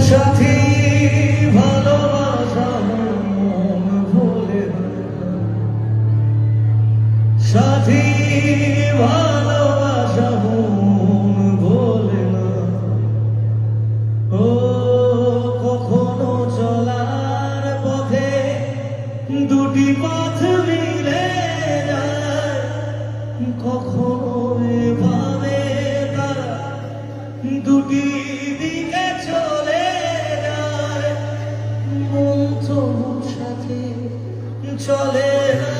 সাথী ভালোবাসা মন ভোলে না, সাথী ভালোবাসা মন ভোলে না। ও কখনো চলার পথে দুটি পথ মিলে যায়, কখনো এভাবে তারা দুটি দিকে চলে যায়। মন তো সাথে চলে না।